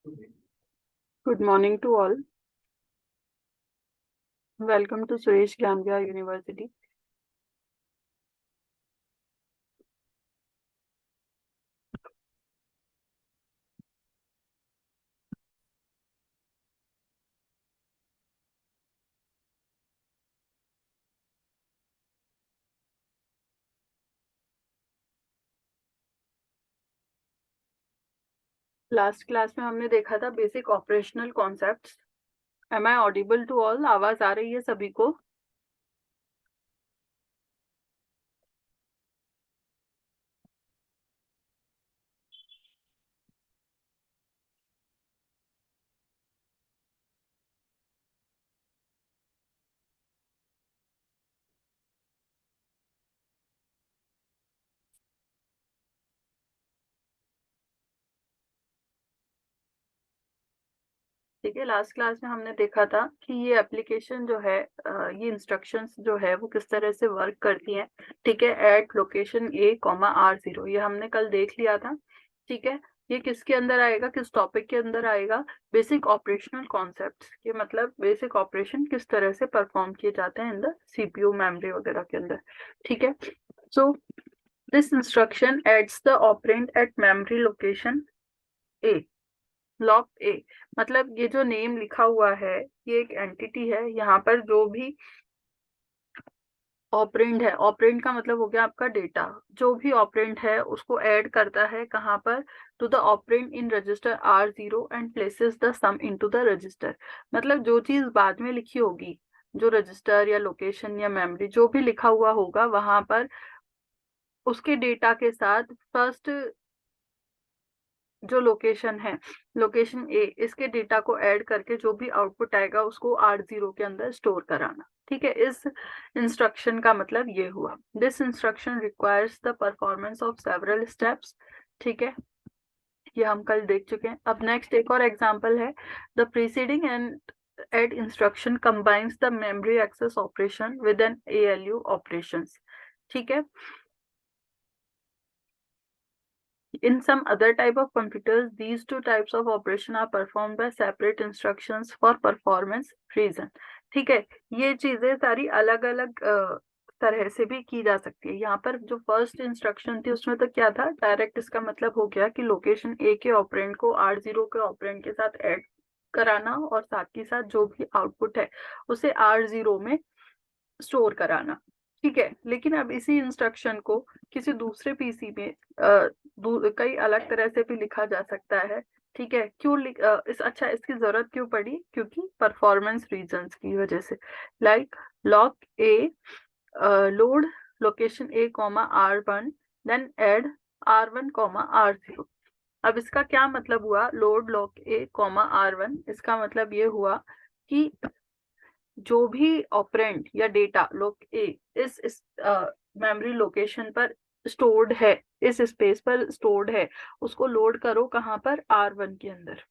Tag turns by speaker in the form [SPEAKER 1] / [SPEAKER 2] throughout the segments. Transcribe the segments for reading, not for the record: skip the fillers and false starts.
[SPEAKER 1] Good morning to all. Welcome to Suresh Gambia University. Last class में हमने देखा था basic operational concepts. Am I audible to all? आवाज आ रही है सभी को? ठीक है, लास्ट क्लास में हमने देखा था कि ये एप्लीकेशन जो है, ये इंस्ट्रक्शंस जो है वो किस तरह से वर्क करती हैं। ठीक है, एट लोकेशन A, R0 ये हमने कल देख लिया था। ठीक है, ये किसके अंदर आएगा, किस टॉपिक के अंदर आएगा? बेसिक ऑपरेशनल कॉन्सेप्ट्स के, मतलब बेसिक ऑपरेशन किस तरह से परफॉर्म किए जाते हैं इन द सीपीयू मेमोरी वगैरह के अंदर। ठीक है, so this instruction adds the operand at memory location a. Lock a मतलब ये जो नेम लिखा हुआ है ये एक एंटिटी है। यहाँ पर जो भी ऑपरेंड है, ऑपरेंड का मतलब हो गया आपका डेटा। जो भी ऑपरेंड है उसको ऐड करता है कहाँ पर? To the operand in register R0 and places the sum into the register. मतलब जो चीज बाद में लिखी होगी, जो रजिस्टर या लोकेशन या मेमोरी जो भी लिखा हुआ होगा वहां पर उसके डेटा के साथ फर्स्ट जो लोकेशन है, लोकेशन ए, इसके डेटा को ऐड करके जो भी आउटपुट आएगा उसको R0 के अंदर स्टोर कराना। ठीक है, इस इंस्ट्रक्शन का मतलब ये हुआ। This instruction requires the performance of several steps. ठीक है, ये हम कल देख चुके हैं। अब नेक्स्ट एक और एग्जांपल है। The preceding and add instruction combines the memory access operation with an ALU operations. ठीक है, in some other type of computers, these two types of operation are performed by separate instructions for performance reason. ठीक है, ये चीजें सारी अलग अलग तरह से भी की जा सकती है। यहाँ पर जो फर्स्ट इंस्ट्रक्शन थी उसमें तो क्या था, डायरेक्ट इसका मतलब हो गया कि लोकेशन ए के ऑपरेंड को R0 के ऑपरेंड के साथ ऐड कराना और साथ ही साथ जो भी आउटपुट है उसे R0 में स्टोर कराना। ठीक है, लेकिन अब इसी इंस्ट्रक्शन को किसी दूसरे पीसी में कई अलग तरह से भी लिखा जा सकता है। ठीक है, क्यों अच्छा, इसकी जरूरत क्यों पड़ी? क्योंकि परफॉर्मेंस रीजंस की वजह से। Like lock a, load location A, R1 then add R1, R0। अब इसका क्या मतलब हुआ? लोड लॉक A, R1, इसका मतलब ये हुआ कि जो भी ऑपरेंड या डेटा लोग ए इस मेमोरी लोकेशन पर स्टोर्ड है, इस स्पेस पर स्टोर्ड है, उसको लोड करो कहाँ पर? R1 के अंदर।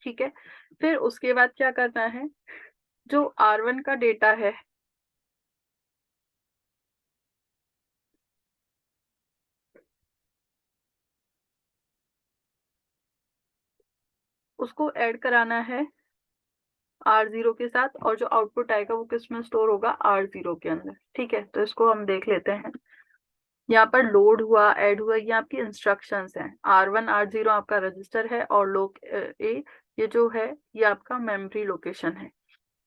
[SPEAKER 1] ठीक है, फिर उसके बाद क्या करना है? जो R1 का डेटा है उसको ऐड कराना है R0 के साथ, और जो आउटपुट आएगा वो किस में स्टोर होगा? R0 के अंदर। ठीक है, तो इसको हम देख लेते हैं। यहाँ पर लोड हुआ, ऐड हुआ, ये आपकी इंस्ट्रक्शंस हैं। R1, R0 आपका रजिस्टर है और लोग ए, ये जो है ये आपका मेमोरी लोकेशन है।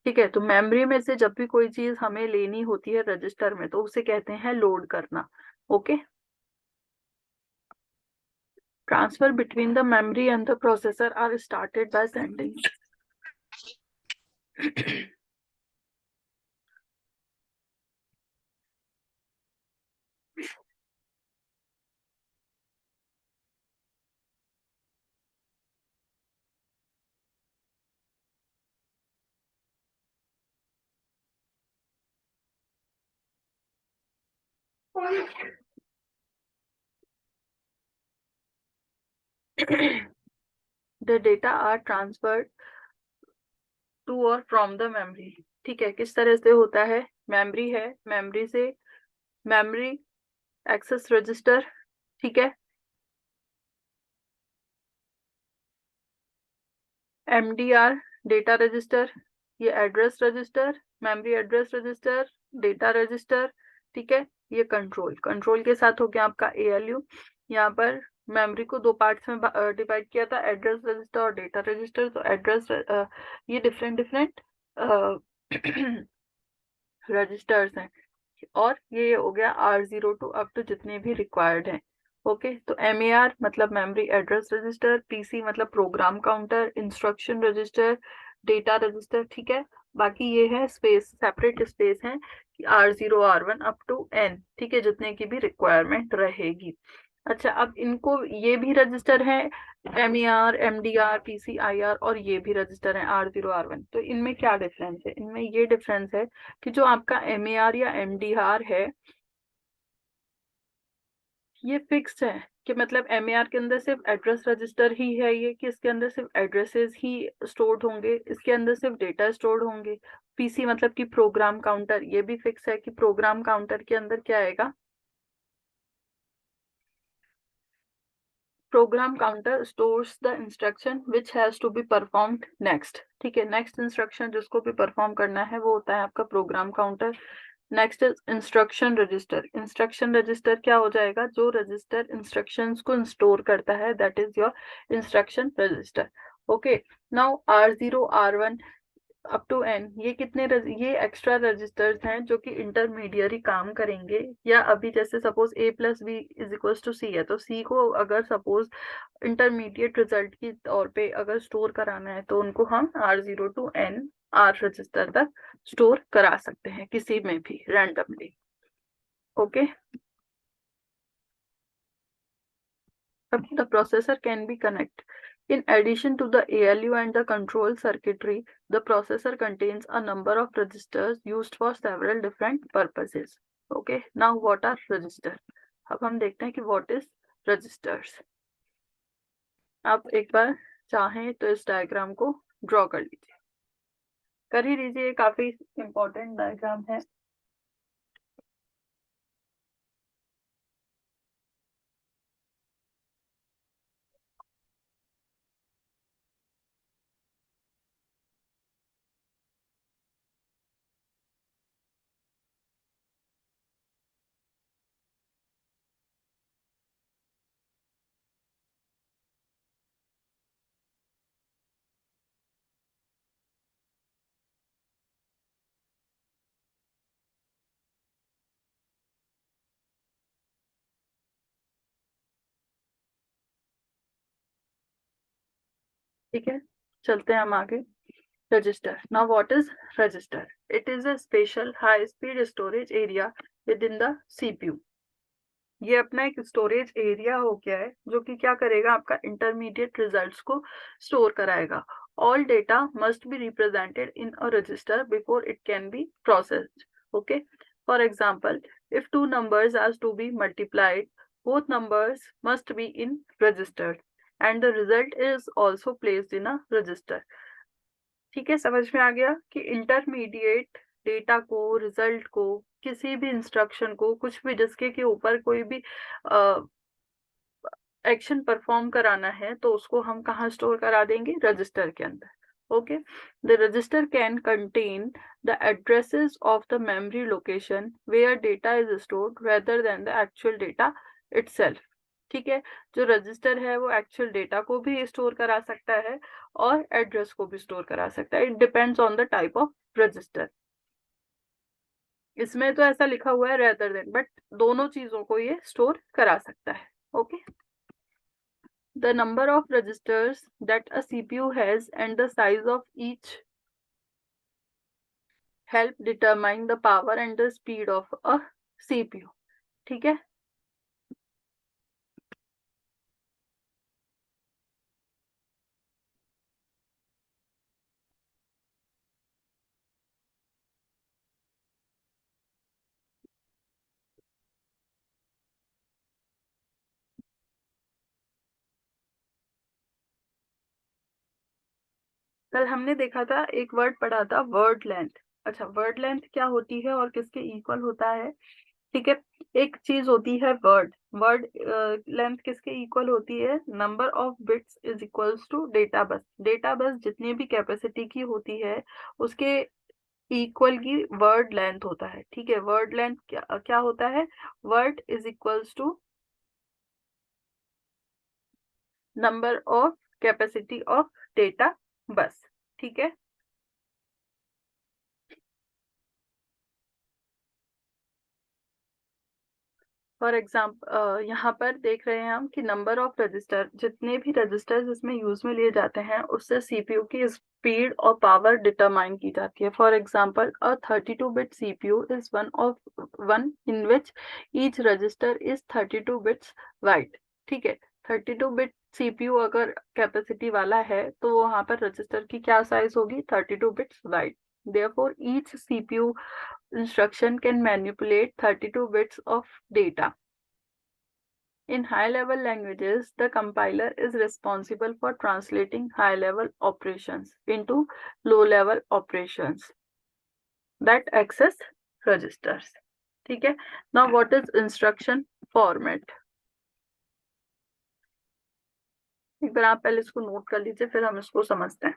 [SPEAKER 1] ठीक है, तो मेमोरी में से जब भी कोई चीज हमें लेनी होती है रजिस्टर में तो उसे कहते हैं लोड करना। Okay, transfer between the memory and the processor are started by sending the data are transferred to और फ्रॉम द मेमोरी। ठीक है, किस तरह से होता है? मेमोरी है, मेमोरी से मेमोरी एक्सेस रजिस्टर। ठीक है, MDR डेटा रजिस्टर, ये address register, memory address register, data register, ठीक है। ये कंट्रोल, कंट्रोल के साथ हो गया आपका ALU। यहाँ पर मेमोरी को दो पार्ट्स में डिवाइड किया था, एड्रेस रजिस्टर और डेटा रजिस्टर। तो एड्रेस ये डिफरेंट डिफरेंट रजिस्टर्स हैं, और ये हो गया R02 अप टू जितने भी रिक्वायर्ड हैं। ओके, तो MER मतलब मेमोरी एड्रेस रजिस्टर, PC मतलब program counter, instruction register, data register, ठीक है। बाकी ये है स्पेस, सेपरेट स्पेस है कि R0 R1 up to N, ठीक है, जितने की भी रिक्वायरमेंट रहेगी। अच्छा, अब इनको ये भी रजिस्टर है, MER, MDR, PCIR, और ये भी रजिस्टर है R0 R1। तो इनमें क्या डिफरेंस है? इनमें ये डिफरेंस है कि जो आपका MER या MDR है, ये फिक्स्ड है, कि मतलब MER के अंदर सिर्फ एड्रेस रजिस्टर ही है ये, कि इसके अंदर सिर्फ एड्रेसेस ही स्टोर्ड होंगे, इसके अंदर सिर्फ डेटा स्टोर्ड होंगे। PC मतलब कि प्रोग्राम काउंटर, ये भी फिक्स है कि प्रोग्राम काउंटर के अंदर क्या आएगा, program counter stores the instruction which has to be performed next, ठीक है। नेक्स्ट इंस्ट्रक्शन जिसको भी परफॉर्म करना है वो होता है आपका program counter. Next is instruction register. Instruction register क्या हो जाएगा, जो रजिस्टर इंस्ट्रक्शंस को स्टोर करता है, that is your instruction register. Okay, now R0 R1 up to N, ये ये एक्स्ट्रा रजिस्टर्स हैं जो कि इंटरमीडियरी काम करेंगे। या अभी जैसे सपोज A+B=C है, तो C को अगर सपोज इंटरमीडिएट रिजल्ट की तौर पे अगर स्टोर कराना है, तो उनको हम R0 to N R register तक स्टोर करा सकते हैं किसी में भी randomly. Okay, the processor can be connected. In addition to the ALU and the control circuitry, the processor contains a number of registers used for several different purposes. Okay, now what are registers? अब हम देखते हैं कि what is registers. आप एक बार चाहें तो इस डायग्राम को ड्रॉ कर लीजिए, कर ही लीजिए, काफी इंपॉर्टेंट डायग्राम है। ठीक है, चलते हैं हम आगे। Register. Now what is register? It is a special high speed storage area within the CPU. ये अपना एक स्टोरेज एरिया हो गया है जो कि क्या करेगा, आपका इंटरमीडिएट रिजल्ट्स को स्टोर कराएगा। All data must be represented in a resistor before it can be processed. Okay, for example, if two numbers are to be multiplied, both numbers must be in registered and the result is also placed in a register. ठीक है, समझ में आ गया कि intermediate data को, result को, किसी भी इंस्ट्रक्शन को, कुछ भी जिसके के ऊपर कोई भी एक्शन परफॉर्म कराना है, तो उसको हम कहाँ स्टोर करा देंगे, रजिस्टर के अंदर। Okay, the register can contain the addresses of the memory location where data is stored rather than the actual data itself. ठीक है, जो रजिस्टर है वो एक्चुअल डेटा को भी स्टोर करा सकता है और एड्रेस को भी स्टोर करा सकता है। It depends on the type of register. इसमें तो ऐसा लिखा हुआ है रेदर देन, बट दोनों चीजों को ये स्टोर करा सकता है। Okay, the number of registers that a CPU has and the size of each help determine the power and the speed of a CPU. ठीक है, कल हमने देखा था, एक वर्ड पढ़ा था, वर्ड लेंथ। अच्छा, वर्ड लेंथ क्या होती है और किसके इक्वल होता है? ठीक है। एक चीज होती है वर्ड, वर्ड लेंथ किसके इक्वल होती है, number of bits is equals to data bus. Data bus जितनी भी कैपेसिटी की होती है उसके इक्वल की वर्ड लेंथ होता है। ठीक है, वर्ड लेंथ क्या क्या होता है, word is equals to number of capacity of data bus. ठीक है। फॉर एग्जाम्पल यहाँ पर देख रहे हैं हम कि नंबर ऑफ रजिस्टर, जितने भी रजिस्टर्स इसमें यूज में लिए जाते हैं उससे सीपीयू की स्पीड और पावर डिटरमाइन की जाती है। For example a 32 bit CPU is one in which each resistor is 32 bits wide. ठीक है, 32 बिट सीपीयू अगर कैपेसिटी वाला है तो वहां पर रजिस्टर की क्या साइज होगी, 32 bits wide. Therefore, each CPU instruction can manipulate 32 bits of data. In high-level languages, the compiler is responsible for translating high-level operations into low-level operations that access registers. ठीक है। Now, what is instruction format? एक बार आप पहले इसको note कर लीजिए, फिर हम इसको समझते हैं।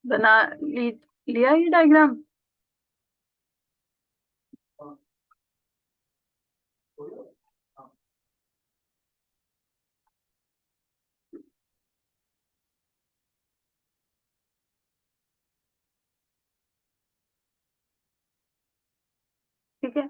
[SPEAKER 1] बना लिया ये डायग्राम। ठीक है।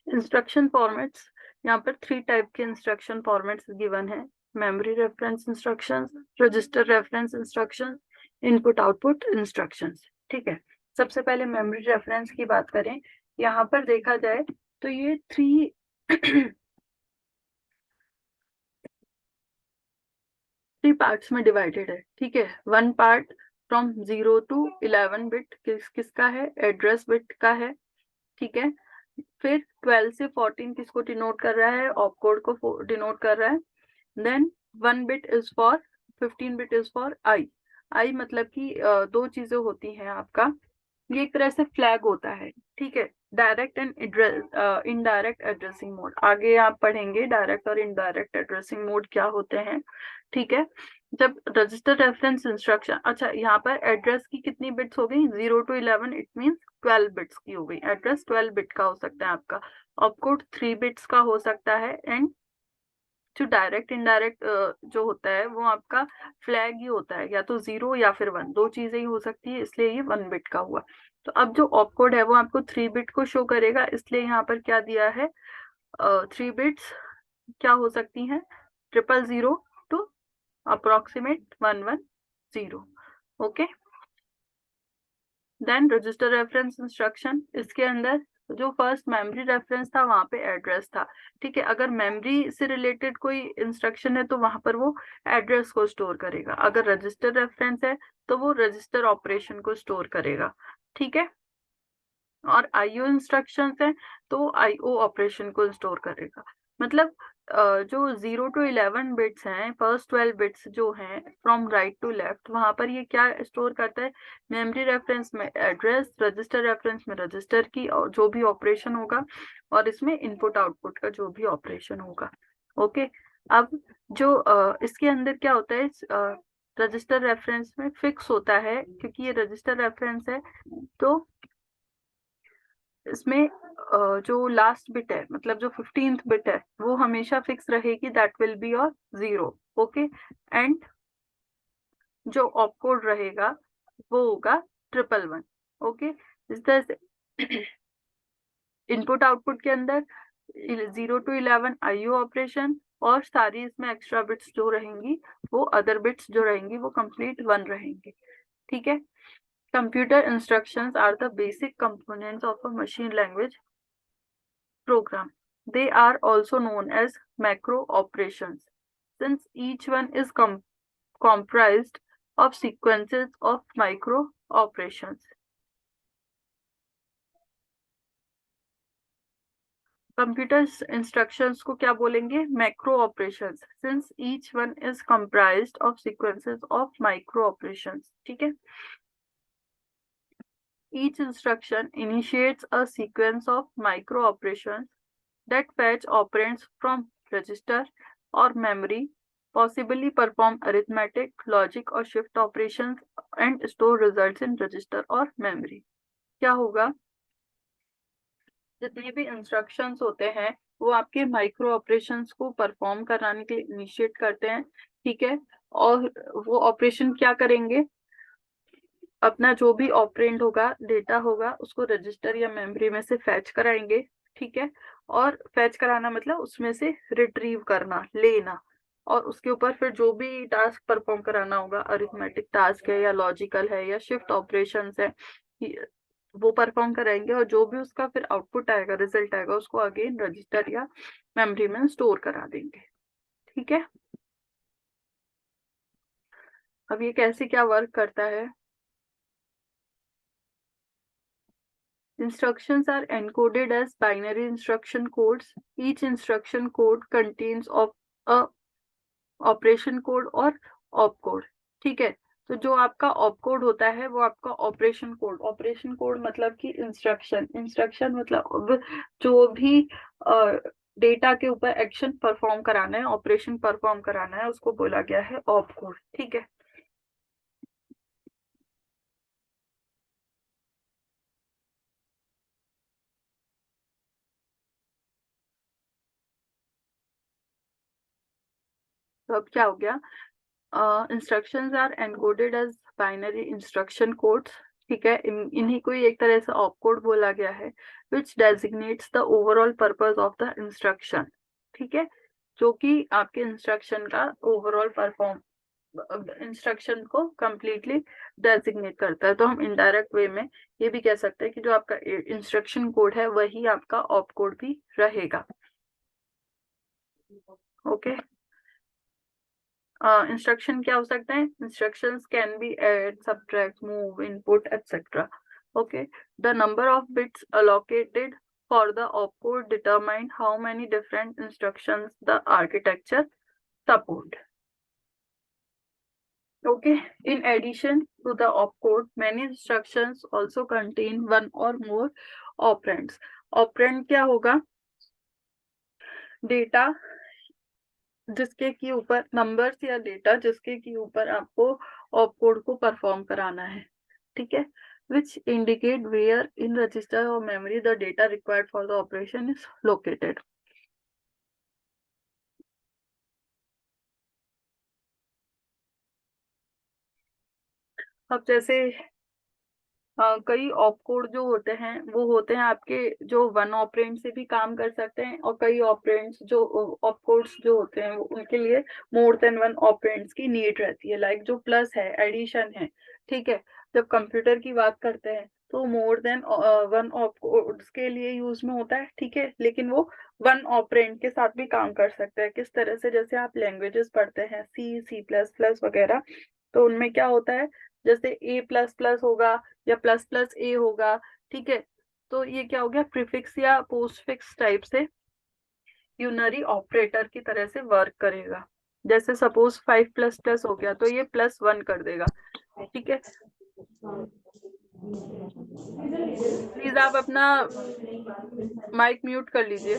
[SPEAKER 1] इंस्ट्रक्शन फॉर्मेट्स, यहाँ पर 3 टाइप के इंस्ट्रक्शन फॉर्मेट्स गिवन है। Memory reference instructions, register reference instructions, input output instructions. ठीक है। सबसे पहले मेमोरी रेफरेंस की बात करें, यहाँ पर देखा जाए तो ये थ्री थ्री पार्ट्स में डिवाइडेड है। ठीक है, one part from 0 to 11 bit किसका है, एड्रेस बिट का है। ठीक है, फिर 12 से 14 किसको डिनोट कर रहा है, ऑपकोड को डिनोट कर रहा है। Then 1 bit is for, 15 bit is for I. I मतलब कि दो चीजें होती हैं आपका, ये एक तरह से फ्लैग होता है। ठीक है, direct and indirect addressing mode, आगे आप पढ़ेंगे डायरेक्ट और इनडायरेक्ट एड्रेसिंग मोड क्या होते हैं। ठीक है, जब रजिस्टर रेफरेंस इंस्ट्रक्शन, अच्छा यहाँ पर एड्रेस की कितनी बिट्स हो गई, 0 to 11, इट मीन 12 बिट्स की हो गई। एड्रेस 12 बिट का हो सकता है आपका, ऑपकोड 3 बिट्स का हो सकता है, एंड जो डायरेक्ट इनडायरेक्ट जो होता है वो आपका फ्लैग ही होता है, या तो 0 या फिर 1, दो चीजें ही हो सकती है, इसलिए ये 1 बिट का हुआ। तो अब जो ऑपकोड है वो आपको 3 बिट को शो करेगा, इसलिए यहाँ पर क्या दिया है, 3 बिट्स क्या हो सकती हैं, 000 to approximate 110। Okay. Then register reference instruction, इसके अंदर जो फर्स्ट मेमोरी रेफरेंस था वहां पे एड्रेस था। ठीक है, अगर मेमोरी से रिलेटेड कोई इंस्ट्रक्शन है तो वहां पर वो एड्रेस को स्टोर करेगा। अगर रजिस्टर रेफरेंस है तो वो रजिस्टर ऑपरेशन को स्टोर करेगा। ठीक है, और आईओ इंस्ट्रक्शंस हैं तो आईओ ऑपरेशन को स्टोर करेगा। मतलब जो 0 to 11 बिट्स हैं, फर्स्ट 12 बिट्स जो हैं फ्रॉम राइट टू लेफ्ट, वहां पर ये क्या स्टोर करता है? मेमोरी रेफरेंस में एड्रेस, रजिस्टर रेफरेंस में रजिस्टर की और जो भी ऑपरेशन होगा, और इसमें इनपुट आउटपुट का जो भी ऑपरेशन होगा। ओके, अब जो इसके अंदर क्या होता है, रजिस्टर रेफरेंस में फिक्स होता है, क्योंकि ये रजिस्टर रेफरेंस है तो इसमें जो लास्ट बिट है, मतलब जो 15th बिट है, वो हमेशा फिक्स रहेगी, that will be your 0। Okay, and जो ऑपकोड रहेगा वो होगा 111। ओके, इस तरह से इनपुट आउटपुट के अंदर 0 to 11 आईओ ऑपरेशन, और सारी इसमें एक्स्ट्रा बिट्स जो रहेंगी, वो अदर बिट्स जो रहेंगी वो कंप्लीट 1 रहेंगी। ठीक है, computer instructions are the basic components of a machine language program. They are also known as macro operations, since each one is comprised of sequences of micro operations. Computer instructions को क्या बोलेंगे? Macro operations, since each one is comprised of sequences of micro operations. ठीक है, each instruction initiates a sequence of micro operations that fetch operands from register or memory, possibly perform arithmetic, logic or shift operations, and store results in register or memory. क्या होगा? जितने भी instructions होते हैं वो आपके माइक्रो ऑपरेशंस को perform कराने के लिए इनिशिएट करते हैं। ठीक है, और वो ऑपरेशन क्या करेंगे? अपना जो भी ऑपरेंड होगा, डेटा होगा, उसको रजिस्टर या मेमोरी में से फैच कराएंगे। ठीक है, और फैच कराना मतलब उसमें से रिट्रीव करना, लेना, और उसके ऊपर फिर जो भी टास्क परफॉर्म कराना होगा, अरिथमेटिक टास्क है या लॉजिकल है या शिफ्ट ऑपरेशंस है, वो परफॉर्म कराएंगे, और जो भी उसका फिर आउटपुट आएगा, रिजल्ट आएगा, उसको अगेन रजिस्टर या मेमोरी में स्टोर करा देंगे। ठीक है, अब ये कैसे क्या वर्क करता है? Instructions are encoded as binary instruction codes. Each instruction code contains of a operation code और opcode. ठीक है, तो जो आपका opcode होता है वो आपका ऑपरेशन कोड, ऑपरेशन कोड मतलब कि इंस्ट्रक्शन, इंस्ट्रक्शन मतलब जो भी डेटा के ऊपर एक्शन परफॉर्म कराना है, ऑपरेशन परफॉर्म कराना है, उसको बोला गया है ऑपकोड। ठीक है, तो अब क्या हो गया? Instructions are encoded as binary instruction codes. ठीक है, इन्हीं को ही एक तरह से ऑपकोड बोला गया है, which designates the overall purpose of the instruction. ठीक है, जो कि आपके इंस्ट्रक्शन का ओवरऑल परफॉर्म इंस्ट्रक्शन को कंप्लीटली डेजिग्नेट करता है। तो हम इनडायरेक्ट वे में ये भी कह सकते हैं कि जो आपका इंस्ट्रक्शन कोड है वही आपका ऑप कोड भी रहेगा। ओके, इंस्ट्रक्शन क्या हो सकते हैं? Instructions can be add, subtract, move, input etcetera. Okay, the number of bits allocated for the opcode determine how many different instructions the architecture support. Okay, in addition to the opcode, many instructions also contain one or more operands. Operand क्या होगा? Data जिसके के ऊपर, numbers या data जिसके के ऊपर आपको ऑपकोड को परफॉर्म कराना है। ठीक है, which indicate where in register or memory the data required for the operation is located. अब जैसे कई ऑपकोड जो होते हैं वो होते हैं आपके जो वन ऑपरेंड से भी काम कर सकते हैं, और कई ऑपरेंड्स जो ऑपकोड्स जो होते हैं वो उनके लिए मोर देन वन ऑपरेंड्स की नीड रहती है, लाइक जो प्लस है, एडिशन है। ठीक है, जब कंप्यूटर की बात करते हैं तो मोर देन वन ऑपकोड्स के लिए यूज में होता है, ठीक है, लेकिन वो वन ऑपरेंड के साथ भी काम कर सकता है। किस तरह से, जैसे आप लैंग्वेजेस पढ़ते हैं सी, सी प्लस प्लस वगैरह, तो उनमें क्या होता है, जैसे ए प्लस प्लस होगा या प्लस प्लस ए होगा, ठीक है, तो ये क्या हो गया, प्रीफिक्स या पोस्टफिक्स टाइप से यूनरी ऑपरेटर की तरह से वर्क करेगा। जैसे सपोज 5++ हो गया तो ये +1 कर देगा, ठीक है। प्लीज आप अपना माइक म्यूट कर लीजिए।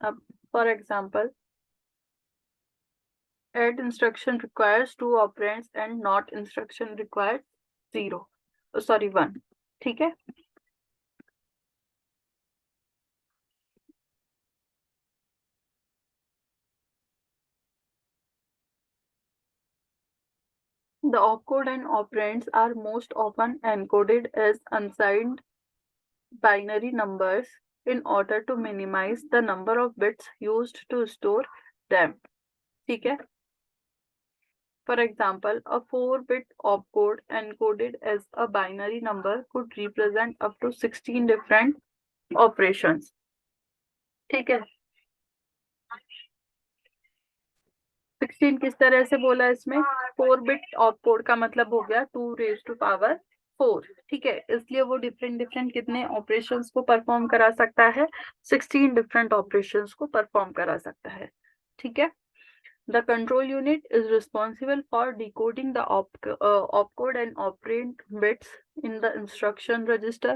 [SPEAKER 1] अब for example, add instruction requires 2 operands and not instruction requires 0, sorry 1, ठीक है। The opcode and operands are most often encoded as unsigned binary numbers in order to minimize the number of bits used to store them, ठीक है। For example, a 4-bit opcode encoded as a binary number could represent up to 16 different operations, ठीक है। 16 किस तरह से बोला इसमें, 4-बिट opcode का मतलब हो गया 2⁴ ठीक है, इसलिए वो डिफरेंट डिफरेंट कितने ऑपरेशंस को परफॉर्म करा सकता है, 16 डिफरेंट ऑपरेशंस को परफॉर्म करा सकता है, ठीक है। The control unit is responsible for decoding the opcode and operand bits in the instruction register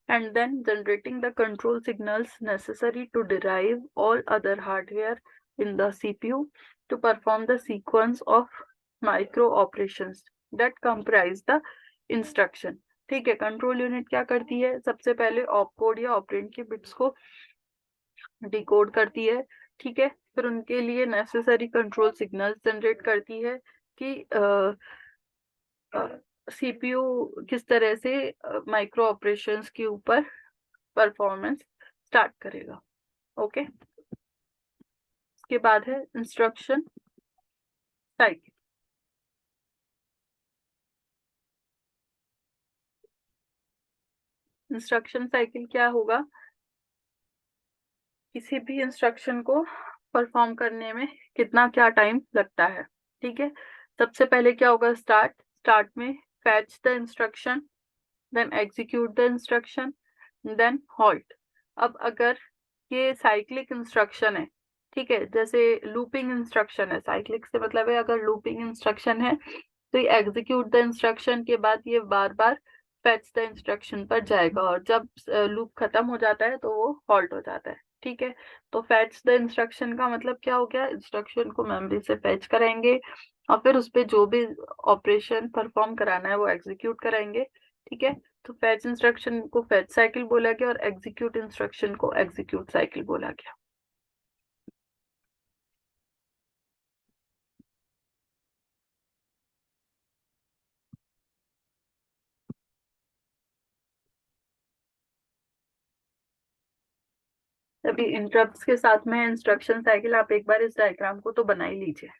[SPEAKER 1] and then generating the control signals necessary to derive all other hardware in the CPU to perform the sequence of micro operations that comprise the instruction, ठीक है। Control unit क्या करती है, सबसे पहले opcode या operand के bits को डिकोड करती है, ठीक है, फिर उनके लिए नेसेसरी कंट्रोल सिग्नल्स जनरेट करती है कि सीपीयू किस तरह से माइक्रो ऑपरेशंस के ऊपर परफॉर्मेंस स्टार्ट करेगा, ओके। इसके बाद है इंस्ट्रक्शन साइकिल। इंस्ट्रक्शन साइकिल क्या होगा, किसी भी इंस्ट्रक्शन को परफॉर्म करने में कितना क्या टाइम लगता है, ठीक है। सबसे पहले क्या होगा, स्टार्ट में fetch the instruction, then execute the instruction, then halt. अब अगर ये साइक्लिक इंस्ट्रक्शन है, ठीक है, जैसे लूपिंग इंस्ट्रक्शन है, साइक्लिक से मतलब है अगर लूपिंग इंस्ट्रक्शन है तो ये एग्जीक्यूट द इंस्ट्रक्शन के बाद ये बार बार फेच द इंस्ट्रक्शन पर जाएगा और जब लूप खत्म हो जाता है तो वो हॉल्ट हो जाता है, ठीक है। तो फेच द इंस्ट्रक्शन का मतलब क्या हो गया, इंस्ट्रक्शन को मेमोरी से फेच कराएंगे और फिर उस पर जो भी ऑपरेशन परफॉर्म कराना है वो एग्जीक्यूट कराएंगे, ठीक है। तो फेच इंस्ट्रक्शन को फेच साइकिल बोला गया और एग्जीक्यूट इंस्ट्रक्शन को एग्जीक्यूट साइकिल बोला गया। अभी इंटरप्ट्स के साथ में इंस्ट्रक्शन साइकिल, आप एक बार इस डायग्राम को तो बना ही लीजिए।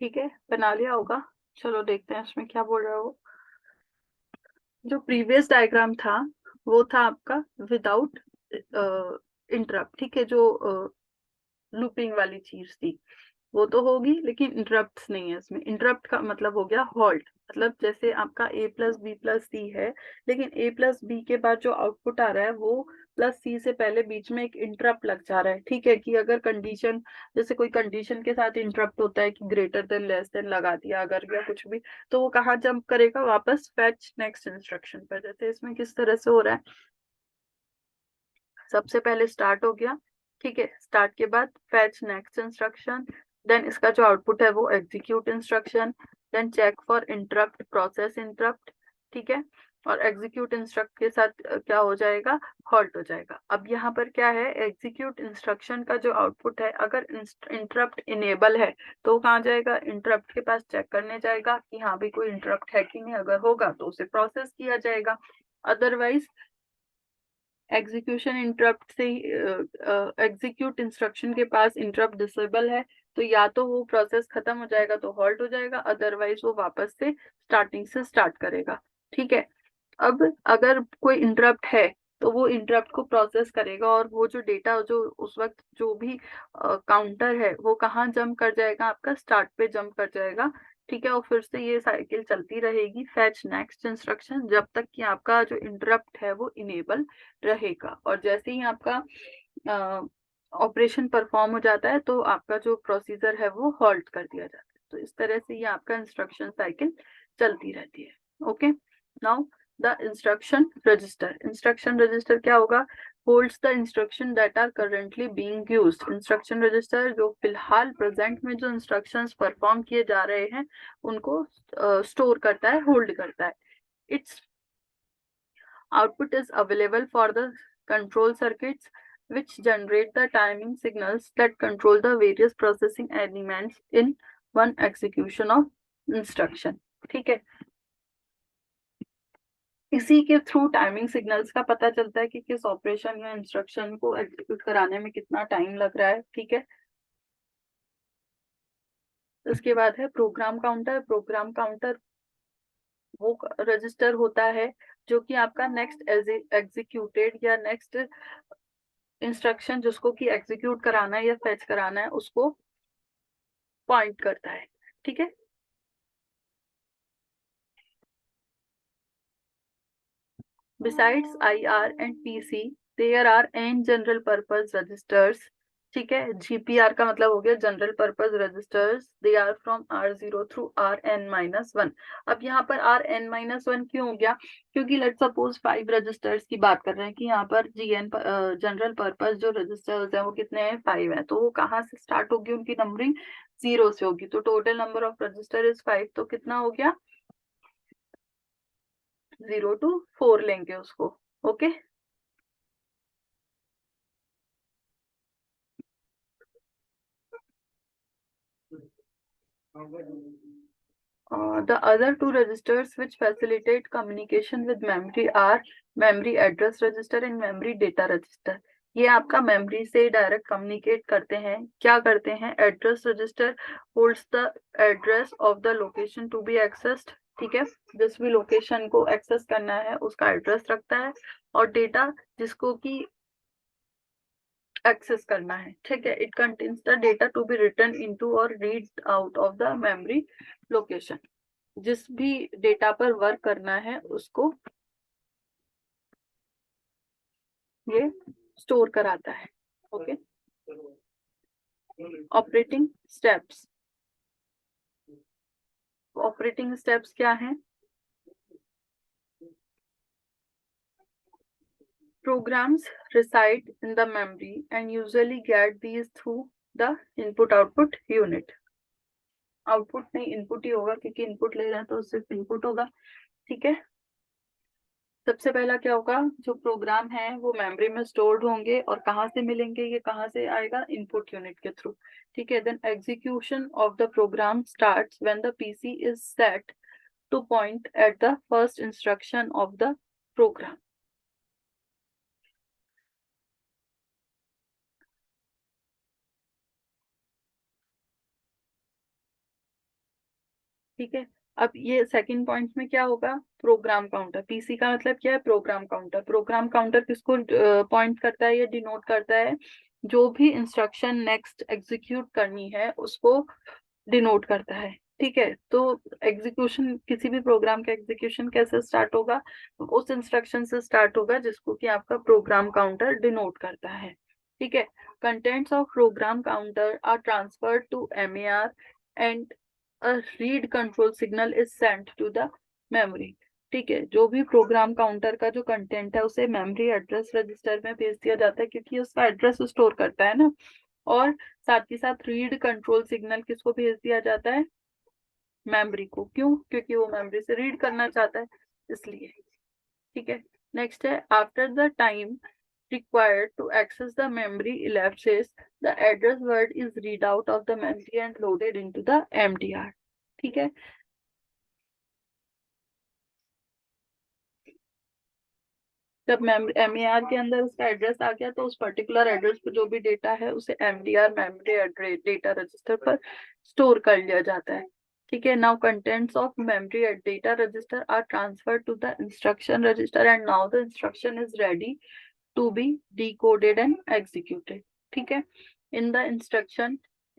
[SPEAKER 1] ठीक है, बना लिया होगा। चलो देखते हैं इसमें क्या बोल रहा है वो। जो प्रीवियस डायग्राम था वो था आपका विदाउट इंटरप्ट, ठीक है, जो लूपिंग वाली चीज थी वो तो होगी, लेकिन इंटरप्ट नहीं है इसमें। इंटरप्ट का मतलब हो गया हॉल्ट, मतलब जैसे आपका a प्लस बी प्लस सी है, लेकिन a प्लस बी के बाद जो आउटपुट आ रहा है वो प्लस सी से पहले बीच में एक इंटरप्ट लग जा रहा है, ठीक है, कि अगर कंडीशन, जैसे कोई कंडीशन के साथ इंटरप्ट होता है कि ग्रेटर देन लेस देन लगा दिया अगर, या कुछ भी, तो वो कहाँ जंप करेगा, वापस फेच नेक्स्ट इंस्ट्रक्शन पर। जैसे इसमें किस तरह से हो रहा है, सबसे पहले स्टार्ट हो गया, ठीक है, स्टार्ट के बाद फेच नेक्स्ट इंस्ट्रक्शन, देन इसका जो आउटपुट है वो execute instruction, then check for interrupt, process interrupt, ठीक है, और एग्जीक्यूट इंस्ट्रक्ट के साथ क्या हो जाएगा, हॉल्ट हो जाएगा। अब यहाँ पर क्या है, एग्जीक्यूट इंस्ट्रक्शन का जो आउटपुट है, अगर इंटरप्ट इनेबल है तो वो कहाँ जाएगा, इंटरप्ट के पास चेक करने जाएगा कि हाँ भी कोई इंटरप्ट है कि नहीं, अगर होगा तो उसे प्रोसेस किया जाएगा। अदरवाइज एग्जीक्यूशन इंटरप्ट से एग्जीक्यूट इंस्ट्रक्शन के पास इंटरप्ट डिसेबल है, तो या तो वो प्रोसेस खत्म हो जाएगा तो हॉल्ट हो जाएगा, अदरवाइज वो वापस से स्टार्टिंग से स्टार्ट करेगा, ठीक है। अब अगर कोई इंटरप्ट है तो वो इंटरप्ट को प्रोसेस करेगा, और वो जो डेटा जो उस वक्त जो भी काउंटर है वो कहाँ जंप कर जाएगा, आपका स्टार्ट पे जंप कर जाएगा, ठीक है। और फिर से ये साइकिल चलती रहेगी, फैच नेक्स्ट इंस्ट्रक्शन, जब तक कि आपका जो इंटरप्ट है वो इनेबल रहेगा। और जैसे ही आपका ऑपरेशन परफॉर्म हो जाता है तो आपका जो प्रोसीजर है वो हॉल्ट कर दिया जाता है। तो इस तरह से ये आपका इंस्ट्रक्शन साइकिल चलती रहती है। Okay, now the instruction register क्या होगा, holds the instruction that are currently being used. Instruction register जो फिलहाल प्रेजेंट में जो इंस्ट्रक्शंस परफॉर्म किए जा रहे हैं उनको स्टोर करता है, होल्ड करता है। It's output is available for the control circuits which generate the timing signals that control the various processing elements in one execution of instruction, ठीक है। इसी के थ्रू टाइमिंग सिग्नल्स का पता चलता है कि किस ऑपरेशन या इंस्ट्रक्शन को एग्जीक्यूट कराने में कितना टाइम लग रहा है, ठीक है। उसके बाद है प्रोग्राम काउंटर। प्रोग्राम काउंटर वो रजिस्टर होता है जो कि आपका नेक्स्ट एग्जीक्यूटेड या नेक्स्ट इंस्ट्रक्शन जिसको कि एग्जीक्यूट कराना है या फेच कराना है उसको पॉइंट करता है, ठीक है। Besides IR and PC there are an general purpose registers, ठीक है। GPR का मतलब हो गया general purpose registers, they are from R0 through Rn-1। अब यहाँ पर Rn-1 क्यों हो गया, क्योंकि लेट सपोज 5 रजिस्टर्स की बात कर रहे हैं कि यहाँ पर GN जनरल पर्पस जो रजिस्टर्स है वो कितने हैं, 5 है, तो वो कहाँ से स्टार्ट होगी, उनकी नंबरिंग 0 से होगी, तो total number of register is 5, तो कितना हो गया 0 to 4 लेंगे उसको। Okay, the other two registers which facilitate communication with memory are memory address register and memory data register। ये आपका मेमोरी से डायरेक्ट कम्युनिकेट करते हैं, क्या करते हैं, address register holds the address of the location to be accessed, ठीक है, जिस भी लोकेशन को एक्सेस करना है उसका एड्रेस रखता है, और डेटा जिसको कि एक्सेस करना है, ठीक है, it contains the data to be written into और read out of the memory location. जिस भी डेटा पर वर्क करना है उसको ये स्टोर कराता है। Okay, operating steps. Operating steps क्या है, programs reside in the memory and usually get these through the input output unit। Output नहीं इनपुट ही होगा, क्योंकि इनपुट ले रहे हैं तो सिर्फ इनपुट होगा, ठीक है। सबसे पहला क्या होगा, जो प्रोग्राम है वो मेमोरी में स्टोर्ड होंगे, और कहाँ से मिलेंगे, ये कहाँ से आएगा, इनपुट यूनिट के थ्रू, ठीक है। Then execution of the program starts when the PC is set to point at the first instruction of the program. ठीक है। अब ये सेकंड पॉइंट में क्या होगा, प्रोग्राम काउंटर। पीसी का मतलब क्या है, प्रोग्राम काउंटर। प्रोग्राम काउंटर किसको पॉइंट करता है या डिनोट करता है, जो भी इंस्ट्रक्शन नेक्स्ट एग्जीक्यूट करनी है उसको डिनोट करता है। ठीक है, तो एग्जीक्यूशन, किसी भी प्रोग्राम का एग्जीक्यूशन कैसे स्टार्ट होगा, उस इंस्ट्रक्शन से स्टार्ट होगा जिसको कि आपका प्रोग्राम काउंटर डिनोट करता है। ठीक है। Contents of program counter are transferred to MAR and a read control signal is sent to the memory. ठीक है, जो भी प्रोग्राम काउंटर का जो कंटेंट है उसे मेमोरी एड्रेस रजिस्टर में भेज दिया जाता है, क्योंकि उसका एड्रेस स्टोर करता है ना। और साथ ही साथ रीड कंट्रोल सिग्नल किसको भेज दिया जाता है, मेमोरी को। क्यों, क्योंकि वो मेमोरी से रीड करना चाहता है, इसलिए। ठीक है। नेक्स्ट है, after the time required to access the memory elapses, the address word is read out of the memory and loaded into the MDR। ठीक है। जब एमएआर के अंदर उसका एड्रेस आ गया तो उस पर्टिकुलर एड्रेस पर जो भी डेटा है उसे MDR memory address data register पर स्टोर कर लिया जाता है। ठीक है। Now contents of memory at data register are transferred to the instruction register and now the instruction is ready to be decoded and executed। ठीक है। In the instruction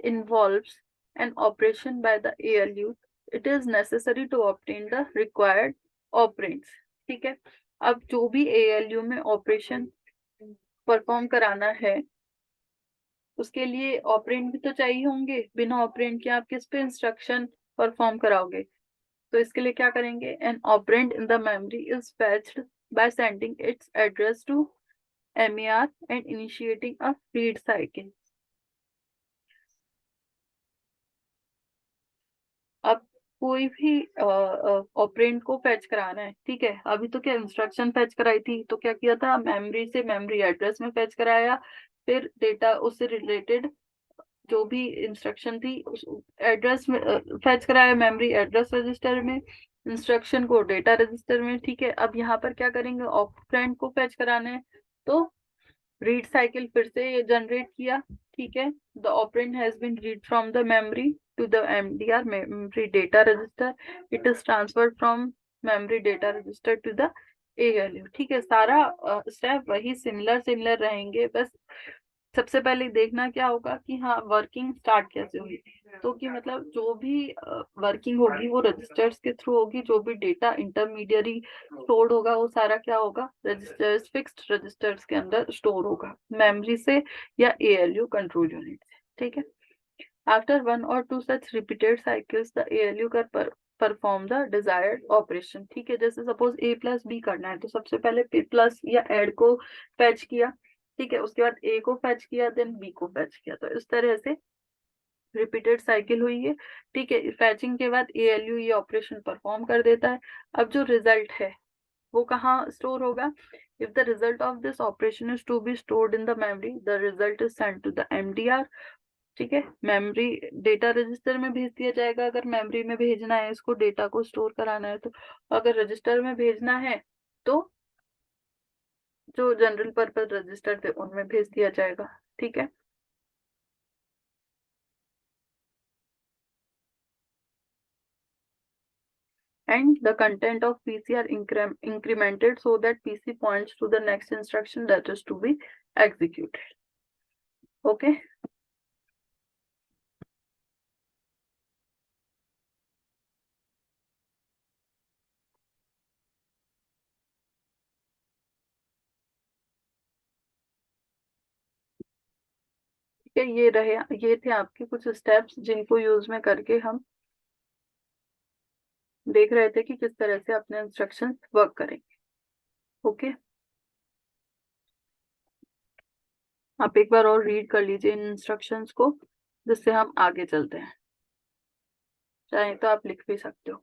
[SPEAKER 1] involves an operation by the ALU, it is necessary to obtain the required operands। ठीक है। अब जो भी ALU में operation perform कराना है उसके लिए ऑपरेंड भी तो चाहिए होंगे, बिना ऑपरेंड के आप किस पे इंस्ट्रक्शन परफॉर्म कराओगे। तो इसके लिए क्या करेंगे, an operand in the memory is fetched by sending its address to MER and initiating a read cycle। अब कोई भी ऑपरेंड को फैच कराना है, ठीक है। अभी तो क्या इंस्ट्रक्शन फैच कराई थी, तो क्या किया था, मेमोरी से मेमोरी एड्रेस में फैच कराया, फिर डेटा उससे रिलेटेड जो भी इंस्ट्रक्शन थी उस एड्रेस में फैच कराया, मेमोरी एड्रेस रजिस्टर में, इंस्ट्रक्शन को डेटा रजिस्टर में। ठीक है। अब यहाँ पर क्या करेंगे, ऑपरेंड को फैच कराना है तो रीड साइकिल फिर से ये जनरेट किया। ठीक है। The operand has been read from the memory to the MDR memory data register, it is transferred from memory data register to the ALU. ठीक है, सारा स्टेप वही सिमिलर सिमिलर रहेंगे, बस सबसे पहले देखना क्या होगा कि हाँ वर्किंग स्टार्ट कैसे हुई। तो कि मतलब जो भी वर्किंग होगी वो रजिस्टर्स के थ्रू होगी, जो भी डेटा इंटरमीडियरी स्टोर्ड होगा वो सारा क्या होगा, रजिस्टर्स, फिक्स्ड रजिस्टर्स के अंदर स्टोर होगा, मेमोरी से या एएलयू कंट्रोल यूनिट से। ठीक है। आफ्टर वन और two such repeated cycles the ALU कर परफॉर्म द डिजायर्ड ऑपरेशन। ठीक है, जैसे सपोज ए प्लस बी करना है तो सबसे पहले ए प्लस या एड को फैच किया। ठीक है, उसके बाद ए को फैच किया, देन बी को फैच किया, तो इस तरह से रिपीटेड साइकिल हुई है। ठीक है, फैचिंग के बाद एएलयू ये ऑपरेशन परफॉर्म कर देता है। अब जो रिजल्ट है वो कहाँ स्टोर होगा, if the result of this operation is to be stored in the memory the result is sent to the MDR. ठीक है, मेमोरी डेटा रजिस्टर में भेज दिया जाएगा, अगर मेमोरी में भेजना है इसको, डेटा को स्टोर कराना है तो। अगर रजिस्टर में भेजना है तो जो जनरल पर्पज रजिस्टर थे उनमें भेज दिया जाएगा। ठीक है। And the content of PC are incremented so that PC points to the next instruction that is to be executed। Okay। ठीक है, ये थे आपके कुछ स्टेप्स जिनको यूज में करके हम देख रहे थे कि किस तरह से अपने इंस्ट्रक्शन वर्क करेंगे। ओके। आप एक बार और रीड कर लीजिए इन इंस्ट्रक्शंस को, जिससे हम आगे चलते हैं। चाहे तो आप लिख भी सकते हो।